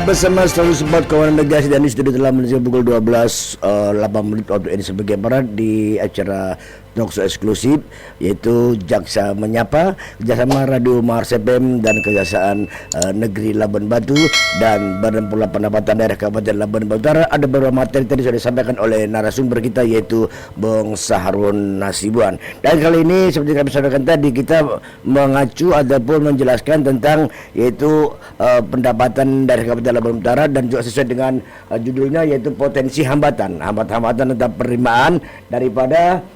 bersama selalu support kawan negasi dan di studio telah menunjukkan pukul 12 8 menit waktu Indonesia bagian Barat di acara talkshow eksklusif yaitu Jaksa Menyapa kerjasama Radio Mars FM dan Kejaksaan Negeri Labuan Batu dan Badan Pengelola Pendapatan Daerah Kabupaten Labuan Batu Utara. Ada beberapa materi tadi sudah disampaikan oleh narasumber kita yaitu Bung Sahrun Nasibuan. Dan kali ini seperti kami sampaikan tadi kita mengacu ataupun menjelaskan tentang yaitu pendapatan dari Kabupaten Labuan Utara dan juga sesuai dengan judulnya yaitu potensi hambatan tentang penerimaan daripada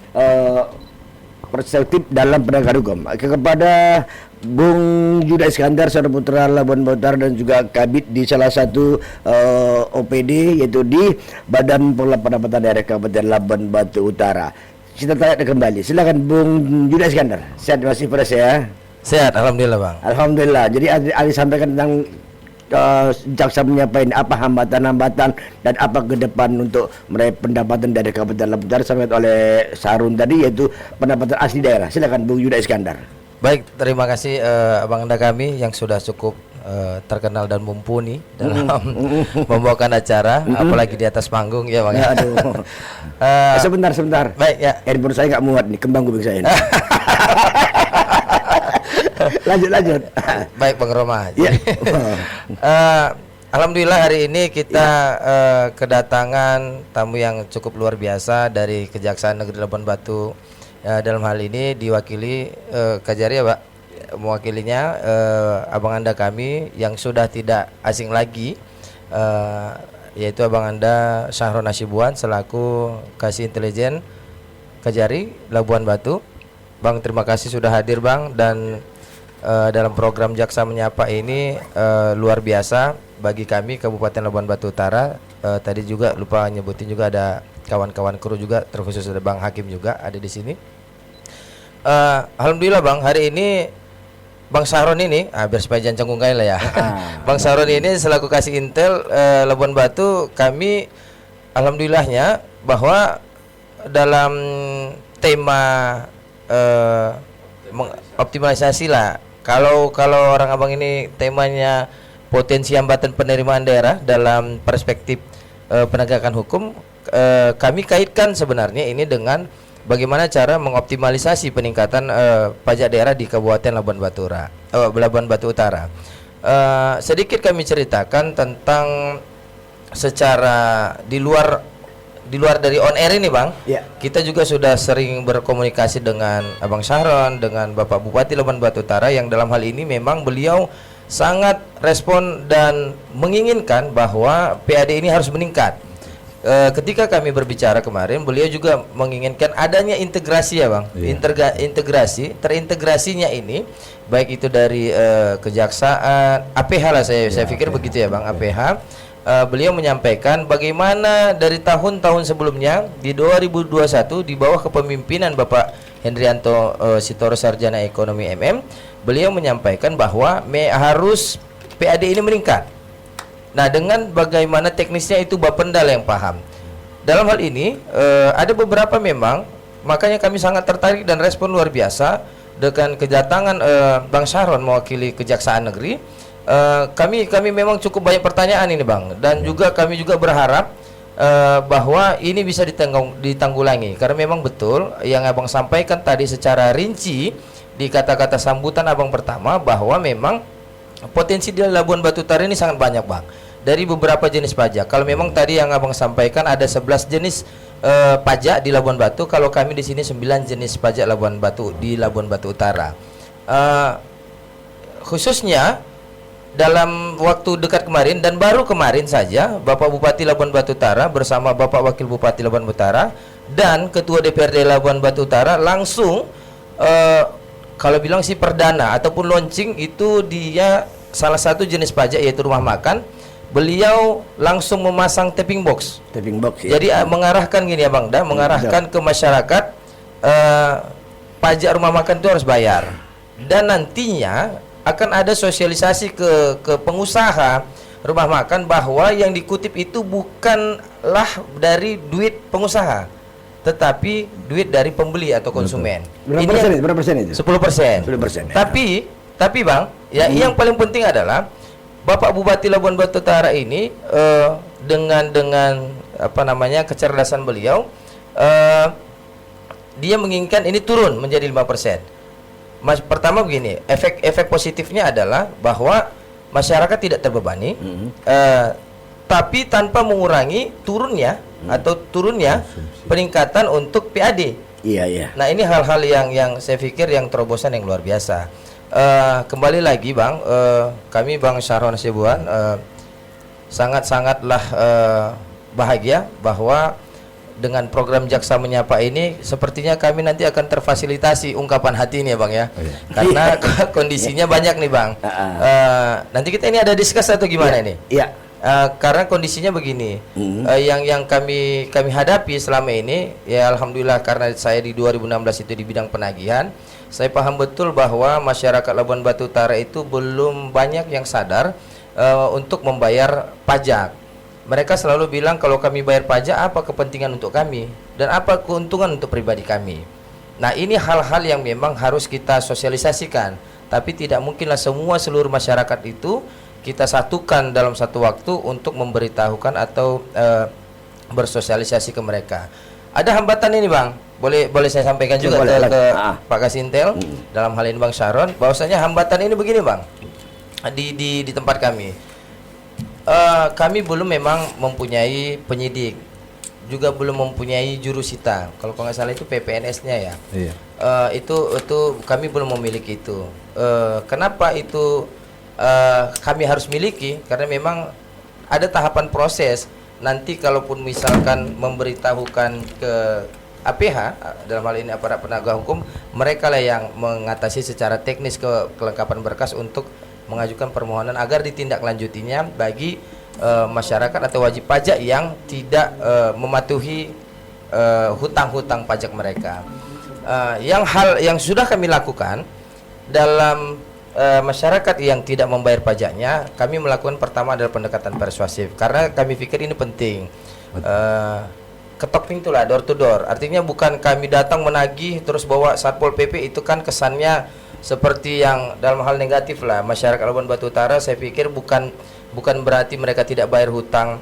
perspektif dalam penegakan hukum. Kepada Bung Juda Iskandar, saudara putra Labuan Batu Utara dan juga kabid di salah satu OPD yaitu di Badan Pengelola Pendapatan Daerah Kabupaten Labuan Batu Utara. Kita tanya kembali. Silakan Bung Juda Iskandar. Sehat masih pada saya? Sehat, alhamdulillah Bang. Alhamdulillah. Jadi Ali sampaikan tentang Jaksa Menyapa ini apa hambatan-hambatan dan apa ke depan untuk meraih pendapatan dari Kabupaten Labuan Utara sampai oleh Sarun tadi yaitu pendapatan asli daerah. Silakan Bung Juda Iskandar. Baik, terima kasih Abang Anda kami yang sudah cukup terkenal dan mumpuni dalam membawakan acara, apalagi di atas panggung ya Bang. Ya, aduh. Sebentar. Baik ya. Handphone saya nggak muat nih, kembang kuping saya ini. lanjut. Baik Bang Roma. Ya. Alhamdulillah hari ini kita kedatangan tamu yang cukup luar biasa dari Kejaksaan Negeri Labuan Batu. Dalam hal ini diwakili Kajari ya Pak, mewakilinya abang Anda kami yang sudah tidak asing lagi, yaitu abang Anda Sahrun Nasibuan selaku Kasih Intelijen Kajari Labuan Batu. Bang, terima kasih sudah hadir Bang, dan dalam program Jaksa Menyapa ini luar biasa bagi kami Kabupaten Labuan Batu Utara. Tadi juga lupa nyebutin juga ada kawan-kawan kru juga, terkhusus ada Bang Hakim juga ada di sini. Alhamdulillah Bang, hari ini Bang Sahrun ini, biar supaya jangan canggung lah ya. Bang Sahrun ini selaku Kasih Intel Labuan Batu, kami alhamdulillahnya bahwa dalam tema optimalisasi lah. Kalau orang abang ini temanya potensi hambatan penerimaan daerah dalam perspektif penegakan hukum, kami kaitkan sebenarnya ini dengan bagaimana cara mengoptimalisasi peningkatan pajak daerah di Kabupaten Labuan Batu Utara. Sedikit kami ceritakan tentang secara di luar dari on air ini Bang. Ya. Kita juga sudah sering berkomunikasi dengan Abang Sahrun, dengan Bapak Bupati Labuan Batu Utara yang dalam hal ini memang beliau sangat respon dan menginginkan bahwa PAD ini harus meningkat. Ketika kami berbicara kemarin, beliau juga menginginkan adanya integrasi ya Bang. Terintegrasinya ini baik itu dari kejaksaan, APH lah saya pikir begitu ya Bang, APH. Beliau menyampaikan bagaimana dari tahun-tahun sebelumnya di 2021 di bawah kepemimpinan Bapak Hendrianto Sitoro Sarjana Ekonomi MM, beliau menyampaikan bahwa harus PAD ini meningkat. Nah, dengan bagaimana teknisnya itu Bapenda yang paham. Dalam hal ini ada beberapa memang, makanya kami sangat tertarik dan respon luar biasa dengan kedatangan Bang Sahrun mewakili Kejaksaan Negeri. Kami memang cukup banyak pertanyaan ini Bang, dan juga kami juga berharap bahwa ini bisa ditanggulangi karena memang betul yang Abang sampaikan tadi secara rinci di kata-kata sambutan Abang pertama bahwa memang potensi di Labuan Batu Utara ini sangat banyak Bang, dari beberapa jenis pajak. Kalau memang tadi yang Abang sampaikan ada 11 jenis pajak di Labuan Batu, kalau kami di sini 9 jenis pajak Labuan Batu di Labuan Batu Utara. Khususnya dalam waktu dekat kemarin dan baru kemarin saja Bapak Bupati Labuan Batu Utara bersama Bapak Wakil Bupati Labuan Batu Utara dan Ketua DPRD Labuan Batu Utara langsung kalau bilang sih perdana ataupun launching itu dia salah satu jenis pajak yaitu rumah makan. Beliau langsung memasang tapping box ya. Jadi mengarahkan gini ya Bang, mengarahkan ke masyarakat pajak rumah makan itu harus bayar, dan nantinya akan ada sosialisasi ke pengusaha rumah makan bahwa yang dikutip itu bukanlah dari duit pengusaha, tetapi duit dari pembeli atau konsumen. Berapa persen itu? 10%. Tapi Bang, ya yang paling penting adalah Bapak Bupati Labuan Batu Utara ini dengan apa namanya kecerdasan beliau, dia menginginkan ini turun menjadi 5%. Pertama begini, efek positifnya adalah bahwa masyarakat tidak terbebani, tapi tanpa mengurangi turunnya peningkatan untuk PAD. Iya, iya. Nah, ini hal-hal yang saya pikir yang terobosan yang luar biasa. Kembali lagi Bang, kami Bang Syahron Sibuan sangat-sangatlah bahagia bahwa dengan program Jaksa Menyapa ini sepertinya kami nanti akan terfasilitasi ungkapan hati ini ya Bang ya. Karena kondisinya banyak nih Bang. Nanti kita ini ada diskus atau gimana ini? Iya. Karena kondisinya begini, yang kami hadapi selama ini ya alhamdulillah, karena saya di 2016 itu di bidang penagihan, saya paham betul bahwa masyarakat Labuan Batu Utara itu belum banyak yang sadar untuk membayar pajak. Mereka selalu bilang kalau kami bayar pajak apa kepentingan untuk kami dan apa keuntungan untuk pribadi kami. Nah, ini hal-hal yang memang harus kita sosialisasikan, tapi tidak mungkinlah seluruh masyarakat itu kita satukan dalam satu waktu untuk memberitahukan atau bersosialisasi ke mereka. Ada hambatan ini Bang, boleh saya sampaikan juga ke Pak Kasintel dalam hal ini Bang Syahron, bahwasanya hambatan ini begini Bang, di tempat kami. Kami belum memang mempunyai penyidik, juga belum mempunyai jurusita. Kalau nggak salah itu PPNS-nya ya. Iya. Itu kami belum memiliki itu. Kenapa itu kami harus miliki? Karena memang ada tahapan proses. Nanti kalaupun misalkan memberitahukan ke APH, dalam hal ini aparat penegak hukum, mereka lah yang mengatasi secara teknis kelengkapan berkas untuk mengajukan permohonan agar ditindaklanjutinya bagi masyarakat atau wajib pajak yang tidak mematuhi hutang-hutang pajak mereka. Yang sudah kami lakukan dalam masyarakat yang tidak membayar pajaknya, kami melakukan pertama adalah pendekatan persuasif karena kami pikir ini penting. Ketok pintu lah, door to door. Artinya bukan kami datang menagih terus bawa Satpol PP, itu kan kesannya seperti yang dalam hal negatif lah. Masyarakat Labuan Batu Utara saya pikir bukan berarti mereka tidak bayar hutang,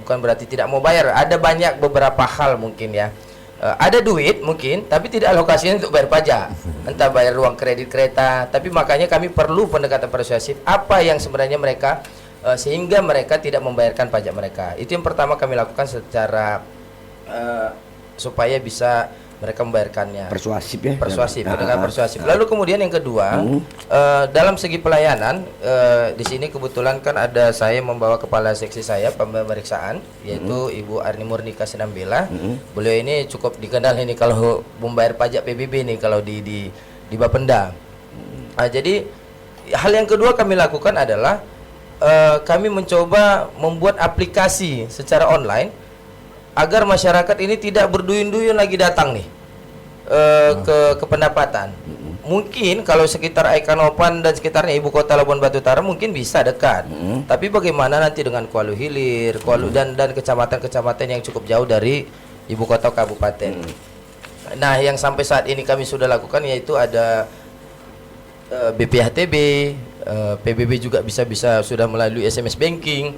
bukan berarti tidak mau bayar. Ada banyak beberapa hal mungkin ya. Ada duit mungkin tapi tidak alokasinya untuk bayar pajak, entah bayar ruang kredit kereta. Tapi makanya kami perlu pendekatan persuasif, apa yang sebenarnya mereka sehingga mereka tidak membayarkan pajak mereka. Itu yang pertama kami lakukan secara supaya bisa mereka membayarkannya. Persuasif ya. Pendekatan persuasif. Lalu kemudian yang kedua, dalam segi pelayanan, di sini kebetulan kan ada saya membawa kepala seksi saya pemeriksaan, yaitu Ibu Arni Murnika Sinambela. Beliau ini cukup dikenal ini kalau membayar pajak PBB nih kalau di Bapenda. Jadi hal yang kedua kami lakukan adalah kami mencoba membuat aplikasi secara online agar masyarakat ini tidak berduyun-duyun lagi datang nih ke pendapatan. Mungkin kalau sekitar Aikanopan dan sekitarnya ibu kota Labuan Batu Utara mungkin bisa dekat. Tapi bagaimana nanti dengan Kuala Hilir, dan kecamatan-kecamatan yang cukup jauh dari ibu kota kabupaten. Nah, yang sampai saat ini kami sudah lakukan yaitu ada BPHTB, PBB juga bisa sudah melalui SMS banking.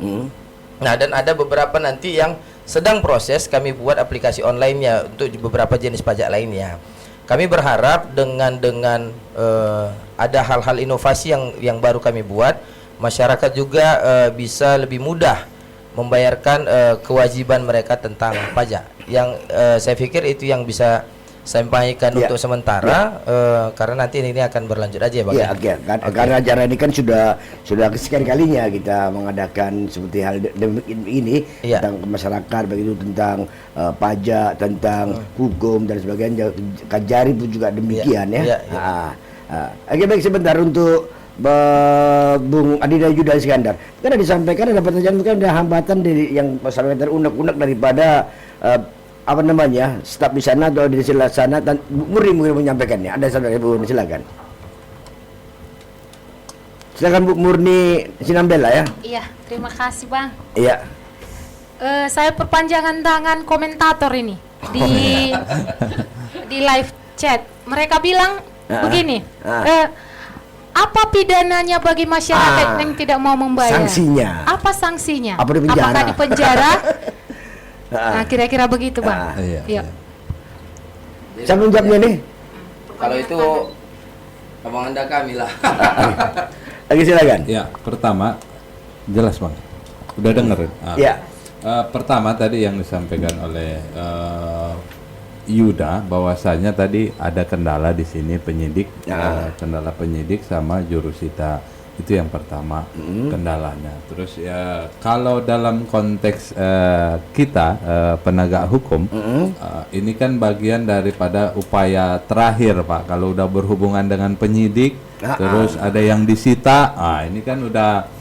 Nah, dan ada beberapa nanti yang sedang proses kami buat aplikasi online-nya untuk beberapa jenis pajak lainnya. Kami berharap dengan ada hal-hal inovasi yang baru kami buat, masyarakat juga bisa lebih mudah membayarkan kewajiban mereka tentang pajak. Yang saya pikir itu yang bisa sampaikan untuk sementara, karena nanti ini akan berlanjut aja ya Bang. Iya, karena acara ini kan sudah kesekian kalinya kita mengadakan seperti hal ini tentang masyarakat, begitu tentang pajak, tentang hukum dan sebagainya. Kajari pun juga demikian ya. Oke, baik, sebentar untuk Bung Adida Yudha Iskandar. Karena disampaikan ada pertanyaan, mungkin ada hambatan dari yang masyarakat unek-unek daripada apa namanya, staf di sana atau di sebelah sana, dan Murni mungkin menyampaikannya. Ada saudara Bu, silakan. Silakan Bu Murni Sinambela ya. Iya, terima kasih Bang. Iya. Saya perpanjangan tangan komentator ini di live chat. Mereka bilang begini, Apa pidananya bagi masyarakat yang tidak mau membayar? Sanksinya. Apa sanksinya? Apa di penjara? Apakah di penjara? Nah, kira-kira begitu, Bang. Iya. Iya. Siapa yang jawabnya nih? Kalau itu abang anda kami lah. Lagi silakan. Ya, pertama jelas Bang. Udah dengerin? Ya. Pertama tadi yang disampaikan oleh Yuda bahwasanya tadi ada kendala di sini penyidik, kendala penyidik sama jurusita, itu yang pertama kendalanya. Terus ya kalau dalam konteks kita penegak hukum, ini kan bagian daripada upaya terakhir Pak. Kalau udah berhubungan dengan penyidik, terus ada yang disita, ini kan udah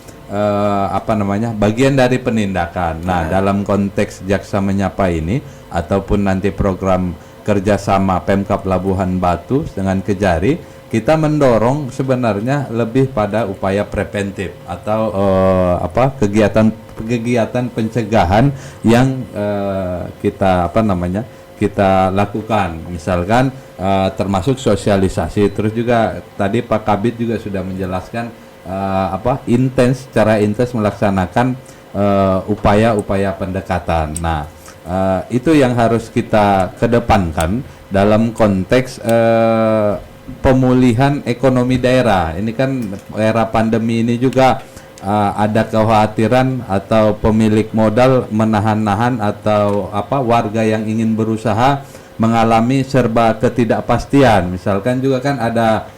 bagian dari penindakan. Nah, dalam konteks Jaksa Menyapa ini ataupun nanti program kerjasama Pemkab Labuhan Batu dengan Kejari, kita mendorong sebenarnya lebih pada upaya preventif atau kegiatan pencegahan yang kita lakukan, misalkan termasuk sosialisasi. Terus juga tadi Pak Kabid juga sudah menjelaskan secara intens melaksanakan upaya-upaya pendekatan. Nah, itu yang harus kita kedepankan dalam konteks pemulihan ekonomi daerah. Ini kan era pandemi ini juga ada kekhawatiran atau pemilik modal menahan-nahan atau warga yang ingin berusaha mengalami serba ketidakpastian. Misalkan juga kan ada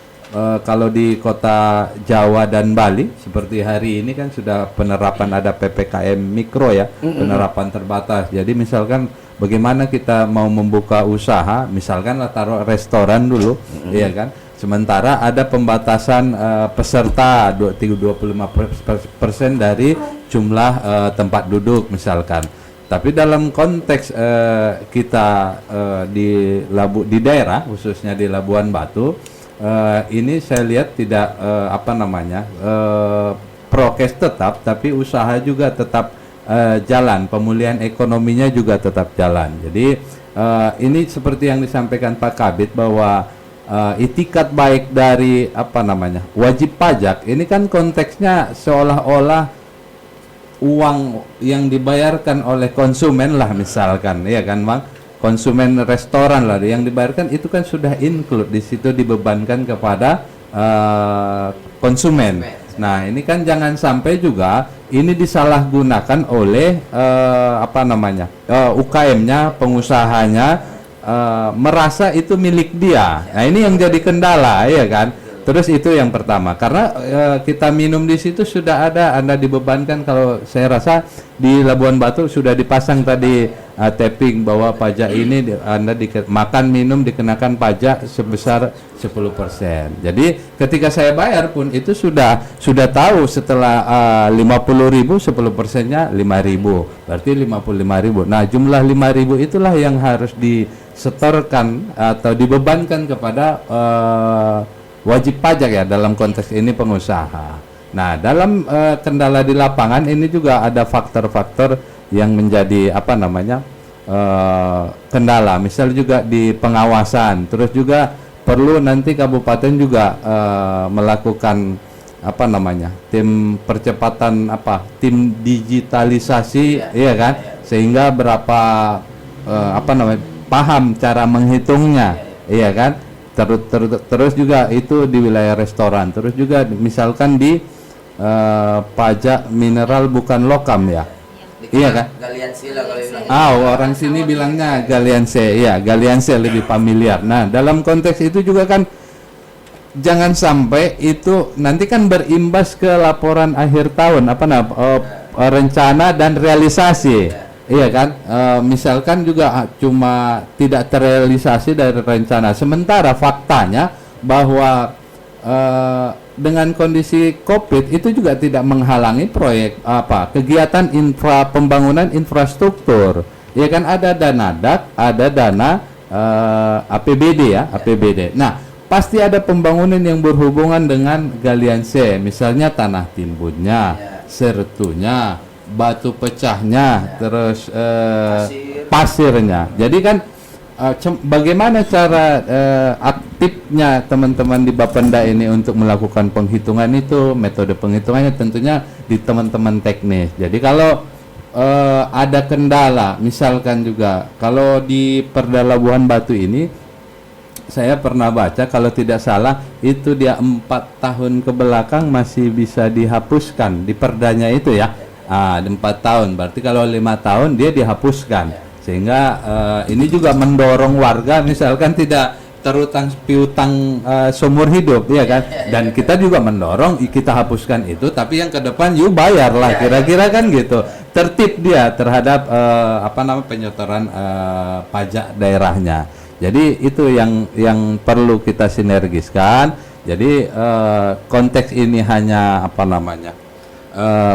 kalau di kota Jawa dan Bali seperti hari ini kan sudah penerapan ada PPKM mikro ya, penerapan terbatas. Jadi misalkan bagaimana kita mau membuka usaha, misalkan taruh restoran dulu, iya kan? Sementara ada pembatasan peserta 25% dari jumlah tempat duduk misalkan. Tapi dalam konteks kita di daerah khususnya di Labuan Batu, ini saya lihat tidak prokes tetap, tapi usaha juga tetap jalan, pemulihan ekonominya juga tetap jalan. Jadi ini seperti yang disampaikan Pak Kabid bahwa itikat baik dari wajib pajak ini kan konteksnya seolah-olah uang yang dibayarkan oleh konsumen lah misalkan, ya kan Bang? Konsumen restoran lah yang dibayarkan itu kan sudah include di situ, dibebankan kepada konsumen. Nah, ini kan jangan sampai juga ini disalahgunakan oleh UKM-nya, pengusahanya merasa itu milik dia. Nah, ini yang jadi kendala, ya kan? Terus itu yang pertama, karena kita minum di situ sudah ada, Anda dibebankan. Kalau saya rasa di Labuan Batu sudah dipasang tadi tapping bahwa pajak ini Anda makan minum dikenakan pajak sebesar 10%. Jadi ketika saya bayar pun itu sudah tahu setelah 50.000 10%-nya 5.000, berarti 55.000. Nah, jumlah 5.000 itulah yang harus disetorkan atau dibebankan kepada wajib pajak ya, dalam konteks ini pengusaha. Nah, dalam kendala di lapangan ini juga ada faktor-faktor yang menjadi kendala. Misal juga di pengawasan. Terus juga perlu nanti kabupaten juga melakukan tim percepatan tim digitalisasi, iya kan? Sehingga paham cara menghitungnya, iya kan? Terus juga itu di wilayah restoran. Terus juga misalkan di pajak mineral bukan lokam ya. Iya kan? Galiansi lah kalau bilang. Orang sini bilangnya galianse. Iya, galianse lebih familiar. Nah, dalam konteks itu juga kan jangan sampai itu nanti kan berimbas ke laporan akhir tahun rencana dan realisasi. Iya kan, misalkan juga cuma tidak terrealisasi dari rencana. Sementara faktanya bahwa dengan kondisi COVID itu juga tidak menghalangi proyek kegiatan pembangunan infrastruktur. Iya kan, ada dana DAK, ada dana APBD ya, APBD. Nah, pasti ada pembangunan yang berhubungan dengan galian C, misalnya tanah timbunnya, sertunya, batu pecahnya, terus pasirnya. Jadi kan bagaimana cara tipnya teman-teman di Bapenda ini untuk melakukan penghitungan itu, metode penghitungannya tentunya di teman-teman teknis. Jadi kalau ada kendala, misalkan juga kalau di Perda Labuhan Batu ini, saya pernah baca kalau tidak salah itu dia 4 tahun ke belakang masih bisa dihapuskan di perdanya itu ya. 4 tahun, berarti kalau 5 tahun dia dihapuskan. Sehingga ini juga mendorong warga misalkan tidak terutang piutang seumur hidup, ya kan? Dan kita juga mendorong kita hapuskan itu, tapi yang ke depan you bayar lah, kira-kira kan gitu. Tertib dia terhadap penyetoran pajak daerahnya. Jadi itu yang perlu kita sinergiskan. Jadi konteks ini hanya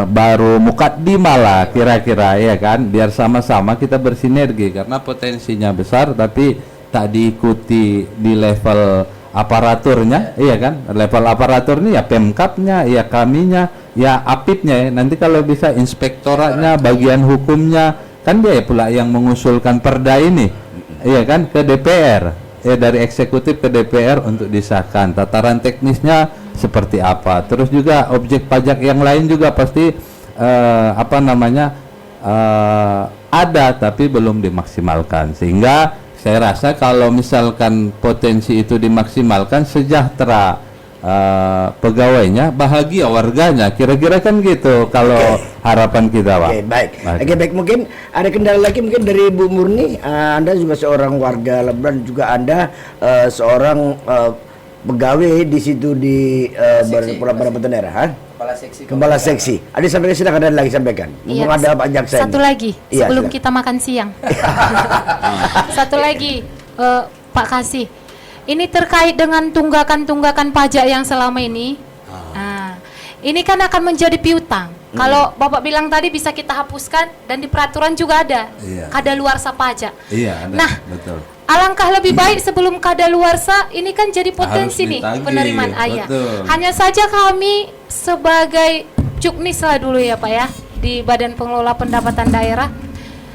baru mukaddimah lah kira-kira, ya kan, biar sama-sama kita bersinergi karena potensinya besar tapi tak diikuti di level aparaturnya, iya kan, level aparaturnya ya Pemkapnya, ya kaminya, ya Apipnya ya. Nanti kalau bisa inspektoratnya, bagian hukumnya, kan dia pula yang mengusulkan perda ini, iya kan, ke DPR, ya dari eksekutif ke DPR untuk disahkan. Tataran teknisnya seperti apa, terus juga objek pajak yang lain juga pasti ada tapi belum dimaksimalkan. Sehingga saya rasa kalau misalkan potensi itu dimaksimalkan, sejahtera pegawainya, bahagia warganya, kira-kira kan gitu kalau harapan kita, Pak. Baik. Mungkin ada kendala lagi mungkin dari Bu Murni. Anda juga seorang warga Lebaran, juga Anda seorang pegawai di situ di Pendapatan Daerah, Kepala seksi. Ada sampaikan, silakan, ada lagi sampaikan. Iya, ada Pak Jaksa. Satu lagi sebelum silakan. kita makan siang. Satu lagi, Pak Kasih. Ini terkait dengan tunggakan pajak yang selama ini. Ini kan akan menjadi piutang. Kalau Bapak bilang tadi bisa kita hapuskan dan di peraturan juga ada kadaluarsa pajak. Iya, ada. Nah, betul. Alangkah lebih baik sebelum kadaluarsa ini kan jadi potensi nih penerimaan ayah. Hanya saja kami sebagai Juknis lah dulu ya Pak ya, di Badan Pengelola Pendapatan Daerah,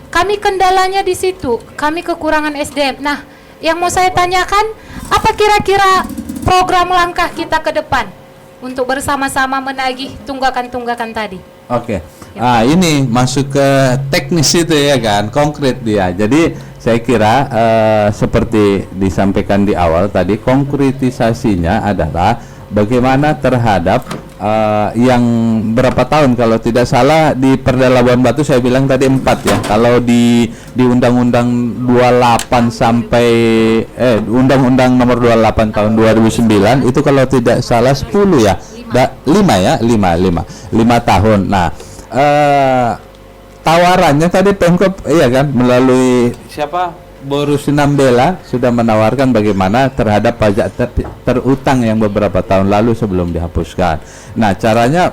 kami kendalanya di situ, kami kekurangan SDM. Nah, yang mau saya tanyakan, apa kira-kira program langkah kita ke depan untuk bersama-sama menagih tunggakan-tunggakan tadi? Oke. Ini masuk ke teknis itu ya kan, konkret dia. Jadi saya kira seperti disampaikan di awal tadi, konkretisasinya adalah bagaimana terhadap yang berapa tahun, kalau tidak salah di Perda Labuan Batu saya bilang tadi 4 ya. Kalau di Undang-Undang 28 sampai Undang-Undang Nomor 28 tahun 2009 itu kalau tidak salah 10 ya. 5 tahun. Nah, tawarannya tadi Pemkop iya kan, melalui siapa, Boru Sinambela sudah menawarkan bagaimana terhadap pajak terutang yang beberapa tahun lalu sebelum dihapuskan. Nah, caranya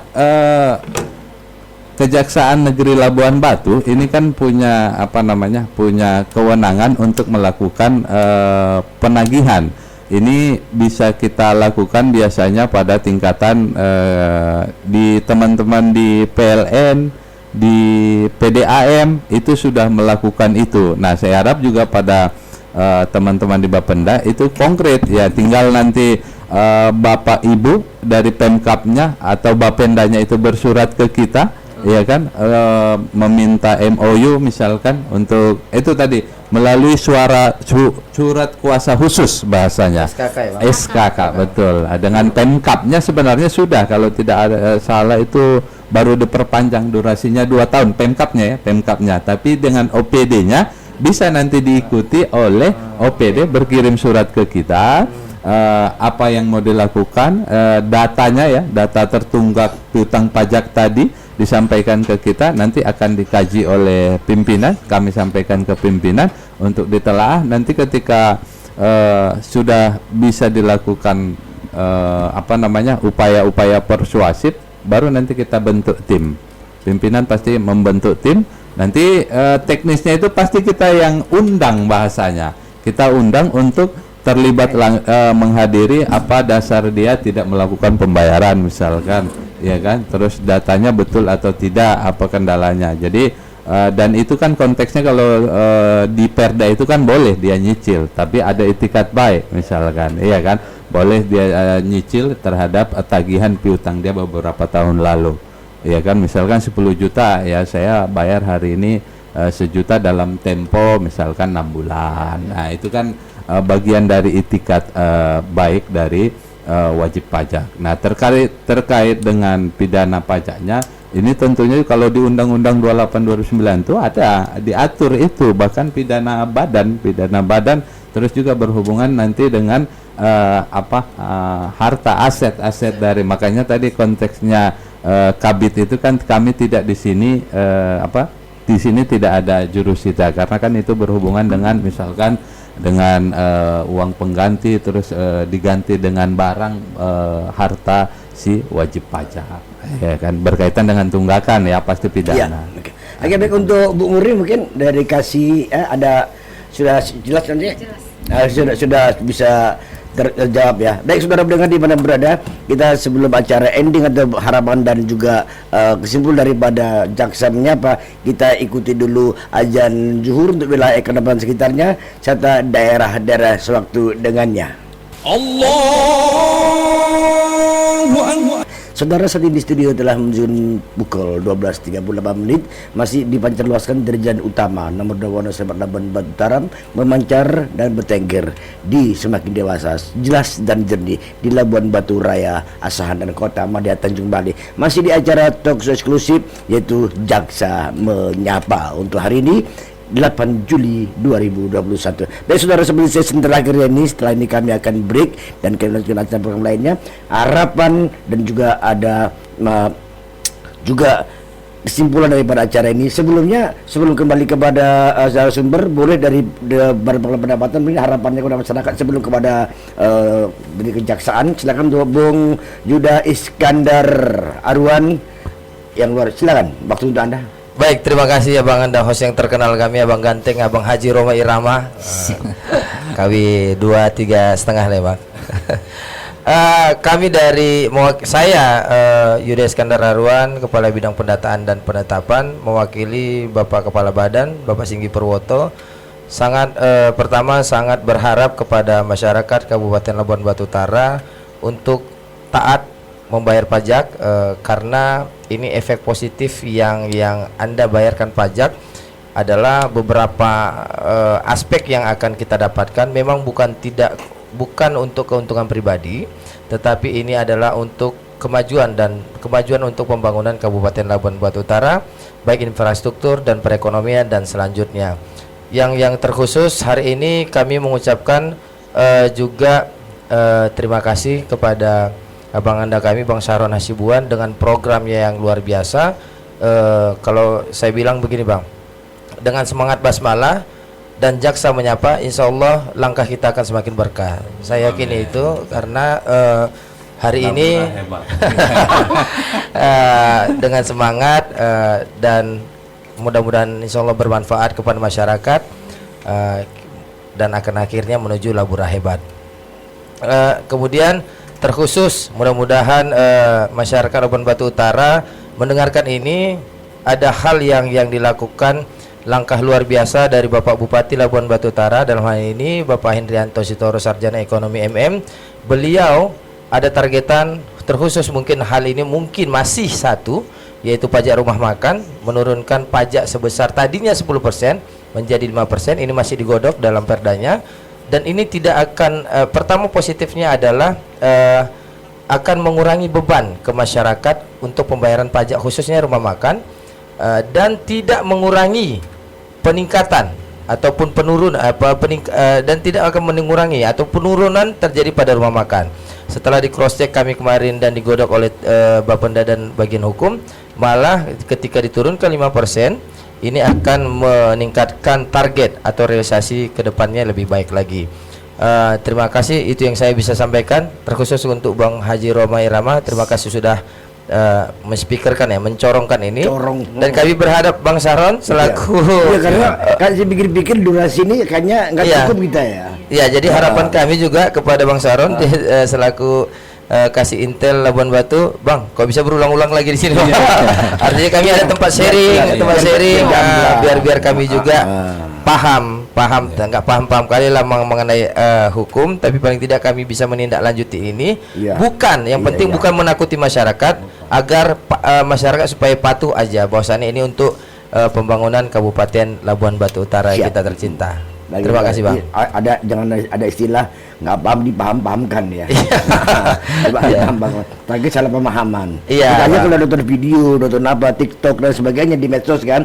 Kejaksaan Negeri Labuan Batu ini kan punya punya kewenangan untuk melakukan penagihan. Ini bisa kita lakukan biasanya pada tingkatan di teman-teman di PLN, di PDAM itu sudah melakukan itu. Nah, saya harap juga pada teman-teman di Bapenda itu konkret ya, tinggal nanti Bapak Ibu dari Pemkapnya atau Bapendanya itu bersurat ke kita, ya kan, meminta MOU misalkan untuk itu tadi melalui surat kuasa khusus bahasanya, SKK ya, Bang? SKK betul. Dengan Pemkapnya sebenarnya sudah, kalau tidak ada salah itu baru diperpanjang durasinya 2 tahun Pemkapnya, tapi dengan OPD-nya bisa nanti diikuti oleh OPD, berkirim surat ke kita apa yang mau dilakukan, datanya ya, data tertunggak piutang pajak tadi disampaikan ke kita, nanti akan dikaji oleh pimpinan, kami sampaikan ke pimpinan untuk ditelaah. Nanti ketika sudah bisa dilakukan upaya-upaya persuasif, baru nanti kita bentuk tim. Pimpinan pasti membentuk tim. Nanti teknisnya itu pasti kita yang undang, bahasanya kita undang untuk terlibat menghadiri apa dasar dia tidak melakukan pembayaran misalkan, ya kan, terus datanya betul atau tidak, apa kendalanya. Jadi dan itu kan konteksnya kalau di Perda itu kan boleh dia nyicil, tapi ada itikat baik misalkan, iya kan, boleh dia nyicil terhadap tagihan piutang dia beberapa tahun lalu, iya kan, misalkan 10 juta ya saya bayar hari ini 1 juta dalam tempo misalkan 6 bulan. Nah itu kan bagian dari itikat baik dari wajib pajak. Nah terkait dengan pidana pajaknya, ini tentunya kalau di Undang-Undang 28 2009 itu ada diatur itu, bahkan pidana badan, terus juga berhubungan nanti dengan harta aset dari, makanya tadi konteksnya kabit itu kan kami tidak di sini di sini tidak ada jurusita, karena kan itu berhubungan dengan misalkan dengan uang pengganti terus diganti dengan barang harta si wajib pajak, ya kan, berkaitan dengan tunggakan ya pasti pidana. Oke, baik, untuk Bu Muri mungkin dari kasih ada sudah jelas nanti. Sudah bisa terjawab ya. Baik saudara pendengar di mana berada, kita sebelum acara ending atau harapan dan juga kesimpulan daripada Jaksa Menyapa, kita ikuti dulu azan zuhur untuk wilayah Kedapan sekitarnya serta daerah-daerah sewaktu dengannya. Allahu Akbar. Saudara, saat ini di studio telah menunjukkan pukul 12.38 menit, masih dipancarluaskan dari jalan utama nomor 2 Wonosobo Labuan Batu Utara, memancar dan bertengger di semakin dewasa, jelas dan jernih di Labuan Batu Raya, Asahan dan Kota Madya Tanjung Bali. Masih di acara talk show eksklusif yaitu Jaksa Menyapa untuk hari ini 8 Juli 2021. Baik saudara, seperti saya terakhir ini, setelah ini kami akan break dan kami lanjutkan acara program lainnya, harapan dan juga ada juga kesimpulan daripada acara ini. Sebelum kembali kepada sumber, boleh dari Badan Pendapatan ini harapannya kepada masyarakat sebelum kepada dari kejaksaan. Silakan untuk Bung Yuda Iskandar Arwan yang luar, silakan waktu untuk Anda. Baik, terima kasih Abang Anda, host yang terkenal kami, Abang Ganteng, Abang Haji Roma Irama. Kami 2-3 setengah lah Bang. Kami dari saya Yuda Iskandar Arwan, Kepala Bidang Pendataan dan Penetapan, mewakili Bapak Kepala Badan, Bapak Singgi Purwoto. Pertama sangat berharap kepada masyarakat Kabupaten Labuan Batu Utara untuk taat membayar pajak, karena ini efek positif yang Anda bayarkan pajak adalah beberapa aspek yang akan kita dapatkan. Memang bukan untuk keuntungan pribadi, tetapi ini adalah untuk kemajuan untuk pembangunan Kabupaten Labuan Batu Utara, baik infrastruktur dan perekonomian dan selanjutnya. Yang terkhusus hari ini kami mengucapkan juga terima kasih kepada Abang Anda kami, Bang Saron Hasibuan, dengan programnya yang luar biasa. Kalau saya bilang begini Bang, dengan semangat basmalah dan Jaksa Menyapa, insya Allah langkah kita akan semakin berkah. Saya yakin itu karena hari ini dengan semangat dan mudah-mudahan insya Allah bermanfaat kepada masyarakat, dan akan akhirnya menuju Labura Hebat. Kemudian terkhusus mudah-mudahan masyarakat Labuan Batu Utara mendengarkan ini, ada hal yang dilakukan, langkah luar biasa dari Bapak Bupati Labuan Batu Utara, dalam hal ini Bapak Hendrianto Sitoro Sarjana Ekonomi MM. Beliau ada targetan terkhusus, mungkin hal ini mungkin masih satu, yaitu pajak rumah makan, menurunkan pajak sebesar tadinya 10% menjadi 5%. Ini masih digodok dalam perdanya. Dan ini tidak akan pertama positifnya adalah akan mengurangi beban ke masyarakat untuk pembayaran pajak khususnya rumah makan, dan tidak mengurangi peningkatan ataupun penurunan dan tidak akan mengurangi atau penurunan terjadi pada rumah makan. Setelah di cross check kami kemarin dan digodok oleh Bapenda dan bagian hukum, malah ketika diturunkan 5%, ini akan meningkatkan target atau realisasi ke depannya lebih baik lagi. Terima kasih, itu yang saya bisa sampaikan. Terkhusus untuk Bang Haji Roma Irama, terima kasih sudah menspeakerkan ya, mencorongkan ini. Dan kami berharap Bang Saron selaku karena kan saya pikir-pikir durasi ini kayaknya nggak cukup kita ya. Ya, jadi harapan kami juga kepada Bang Saron selaku kasih intel Labuan Batu, Bang, kok bisa berulang-ulang lagi di sini? Bang? Artinya kami ada tempat sharing, biar kami juga paham, nggak paham kali lah mengenai hukum, tapi paling tidak kami bisa menindaklanjuti ini. Bukan, yang penting bukan menakuti masyarakat, agar masyarakat supaya patuh aja, bahwasannya ini untuk pembangunan Kabupaten Labuan Batu Utara yang kita tercinta. Terima kasih, Bang. Jangan ada istilah nggak paham dipaham-pahamkan ya. Lagi salah pemahaman. Makanya kalau nonton video, nonton apa, TikTok dan sebagainya di medsos kan,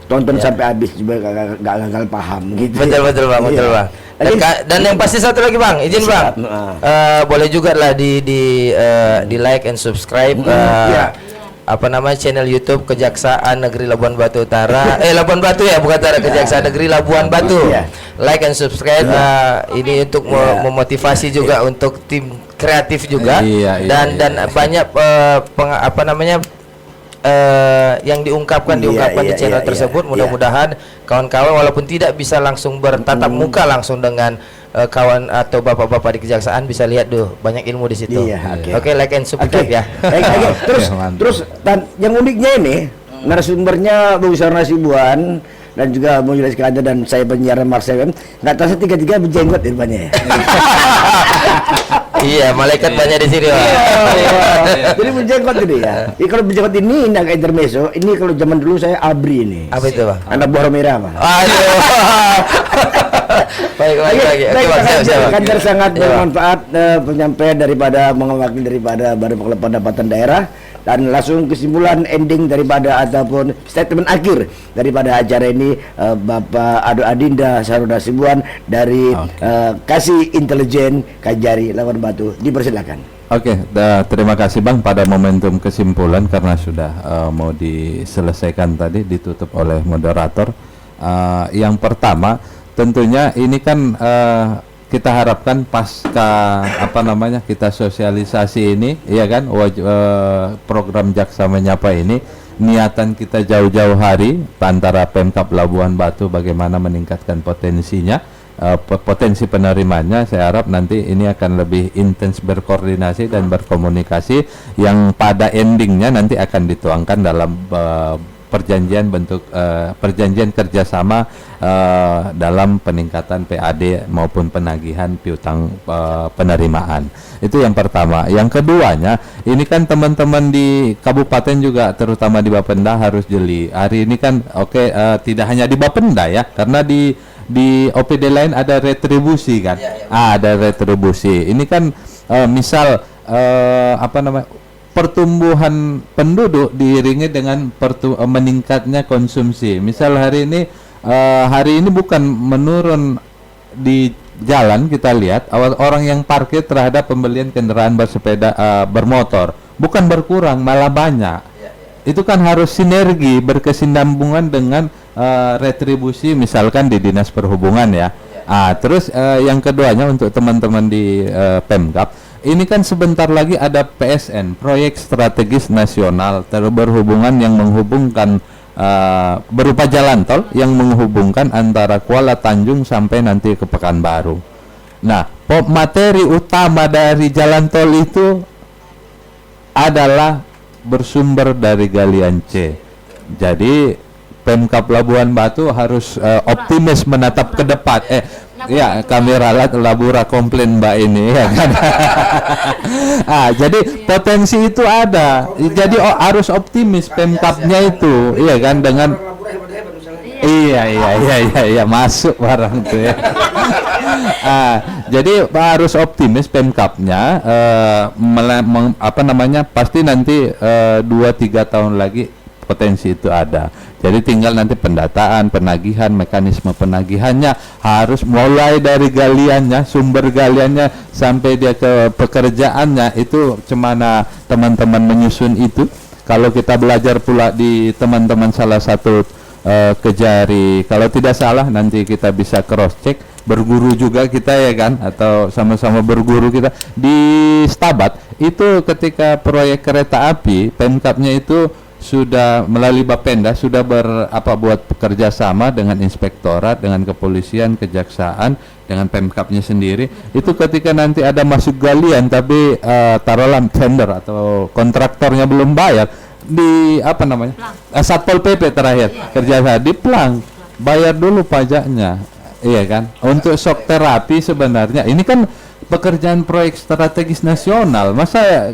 tonton sampai habis juga nggak gagal paham gitu. Betul Bang, betul Bang. Dan yang pasti satu lagi Bang, izin Bang, boleh juga lah di like and subscribe. Apa namanya channel YouTube Kejaksaan Negeri Labuan Batu Utara, Labuan Batu ya, bukan Utara, Kejaksaan Negeri Labuan Batu. Like and subscribe. Ini untuk memotivasi juga untuk tim kreatif juga, dan banyak apa namanya yang diungkapkan di channel tersebut. Mudah-mudahan kawan-kawan walaupun tidak bisa langsung bertatap muka langsung dengan kawan atau bapak-bapak di kejaksaan, bisa lihat banyak ilmu di situ. Oke, like and subscribe ya. Terus dan yang uniknya ini narasumbernya Bu Sarna Sibuan dan juga Bu Julius Kanda dan saya penyiar Marcel, nggak tahu tiga-tiga berjenggot rupanya ya. Iya, malaikat banyak di sini. Jadi berjenggot ini ya. Kalau berjenggot ini nggak intermezzo. Ini kalau zaman dulu saya abri ini. Apa itu Bang? Anak buah merah Bang. Aduh. Baik. Kantor sangat bermanfaat penyampaian daripada mewakili daripada Badan Pengelola Pendapatan Daerah, dan langsung kesimpulan ending daripada ataupun statement akhir daripada acara ini Bapak Ado Adinda Saroda Sibuan dari Kasih Intelijen Kajari Labuan Batu, dipersilakan. Terima kasih Bang pada momentum kesimpulan, karena sudah mau diselesaikan tadi, ditutup oleh moderator. Yang pertama tentunya ini kan kita harapkan pasca kita sosialisasi ini, ya kan, program Jaksa Menyapa ini, niatan kita jauh-jauh hari antara Pemkab Labuan Batu bagaimana meningkatkan potensinya, potensi penerimanya. Saya harap nanti ini akan lebih intens berkoordinasi dan berkomunikasi, yang pada endingnya nanti akan dituangkan dalam perjanjian kerjasama dalam peningkatan PAD maupun penagihan piutang penerimaan. Itu yang pertama. Yang keduanya, ini kan teman-teman di kabupaten juga, terutama di Bapenda, harus jeli. Hari ini kan tidak hanya di Bapenda ya, karena di OPD lain ada retribusi kan. Ada retribusi. Ini kan misal pertumbuhan penduduk diiringi dengan meningkatnya konsumsi. Misal hari ini bukan menurun di jalan, kita lihat orang yang parkir terhadap pembelian kendaraan bersepeda bermotor bukan berkurang, malah banyak. Itu kan harus sinergi, berkesinambungan dengan retribusi misalkan di Dinas Perhubungan ya. Terus yang keduanya untuk teman-teman di Pemkab, ini kan sebentar lagi ada PSN, Proyek Strategis Nasional berhubungan yang menghubungkan berupa jalan tol yang menghubungkan antara Kuala Tanjung sampai nanti ke Pekanbaru. Nah, materi utama dari jalan tol itu adalah bersumber dari galian C. Jadi Pemkab Labuan Batu harus optimis menatap ke depan. Kamera labura komplain Mbak ini ya kan. Jadi potensi itu ada. Jadi harus optimis Pemkabnya itu, iya kan, dengan iya masuk barang tuh ya. Jadi harus optimis Pemkabnya, pasti nanti 2-3 tahun lagi potensi itu ada. Jadi tinggal nanti pendataan, penagihan, mekanisme penagihannya harus mulai dari galiannya, sumber galiannya sampai dia ke pekerjaannya, itu cemana teman-teman menyusun itu. Kalau kita belajar pula di teman-teman salah satu Kejari, kalau tidak salah nanti kita bisa cross check, berguru juga kita ya kan, atau sama-sama berguru kita di Stabat itu ketika proyek kereta api Pemkabnya itu sudah melalui Bapenda sudah buat bekerja sama dengan inspektorat, dengan kepolisian, kejaksaan, dengan Pemkapnya sendiri. Itu ketika nanti ada masuk galian tapi taruhlah tender atau kontraktornya belum bayar, di apa namanya, Satpol PP terakhir kerja saya di Plang, bayar dulu pajaknya, iya kan. Untuk shock terapi sebenarnya ini kan pekerjaan proyek strategis nasional, masa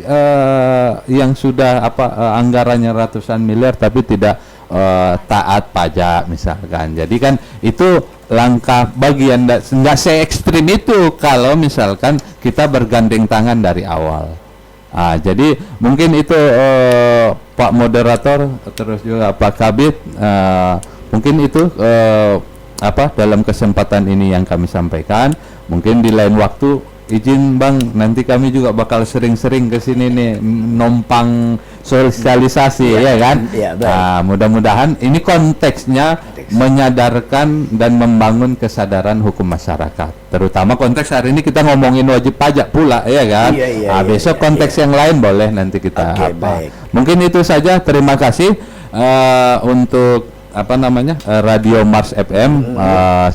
yang sudah anggarannya ratusan miliar tapi tidak taat pajak misalkan. Jadi kan itu langkah bagian, nggak se-ekstrim itu kalau misalkan kita bergandeng tangan dari awal. Jadi mungkin itu Pak Moderator terus juga Pak Kabid, mungkin itu dalam kesempatan ini yang kami sampaikan. Mungkin di lain waktu izin Bang, nanti kami juga bakal sering-sering ke sini nih numpang sosialisasi ya kan. Ya, mudah-mudahan ini konteksnya menyadarkan dan membangun kesadaran hukum masyarakat. Terutama konteks hari ini kita ngomongin wajib pajak pula ya kan. Besok konteks yang lain boleh nanti kita baik. Mungkin itu saja. Terima kasih untuk Radio Mars FM.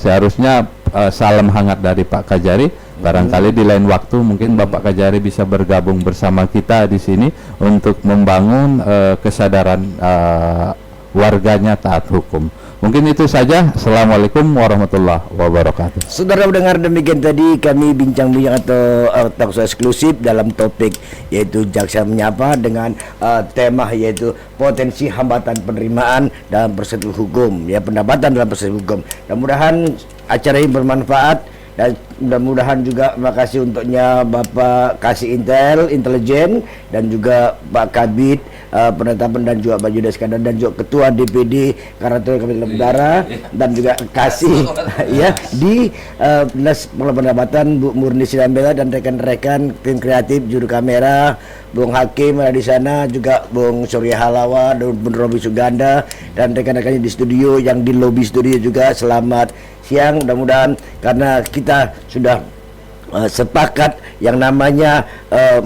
Seharusnya salam hangat dari Pak Kajari. Barangkali di lain waktu mungkin Bapak Kajari bisa bergabung bersama kita di sini untuk membangun kesadaran warganya taat hukum. Mungkin itu saja. Assalamualaikum warahmatullahi wabarakatuh. Saudara mendengar, demikian tadi kami bincang-bincang atau talk show eksklusif dalam topik yaitu Jaksa Menyapa dengan tema yaitu potensi hambatan penerimaan dalam proses hukum, ya, pendapatan dalam proses hukum. Mudah-mudahan acara ini bermanfaat dan mudah-mudahan juga makasih untuknya Bapak Kasih Intelijen dan juga Pak Kabid Penetapan dan juga Pak Judas Iskandar dan juga Ketua DPD Karatul Kabupaten Utara dan juga Kasih ya di Dinas Pendapatan Bu Murni Sidambela dan rekan-rekan tim kreatif juru kamera Bung Hakim ada di sana, juga Bung Surya Halawa dan Bung Robi Suganda dan rekan-rekannya di studio, yang di lobi studio juga. Selamat siang. Mudah-mudahan karena kita sudah sepakat yang namanya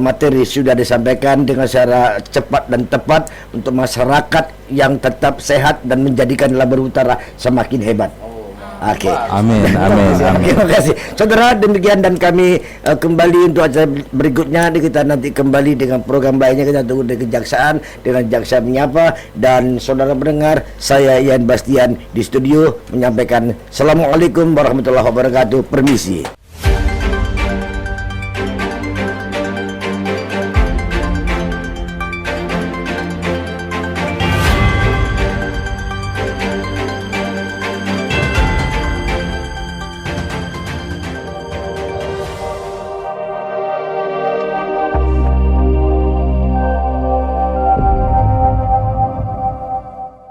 materi sudah disampaikan dengan secara cepat dan tepat untuk masyarakat yang tetap sehat dan menjadikan Lampung Utara semakin hebat. Oke. Amin. Terima kasih. Saudara, demikian dan kami kembali untuk acara berikutnya. Kita nanti kembali dengan program lainnya. Kita tunggu dari Kejaksaan dengan Jaksa Menyapa. Dan saudara pendengar, saya Ian Bastian di studio menyampaikan Assalamualaikum warahmatullahi wabarakatuh. Permisi.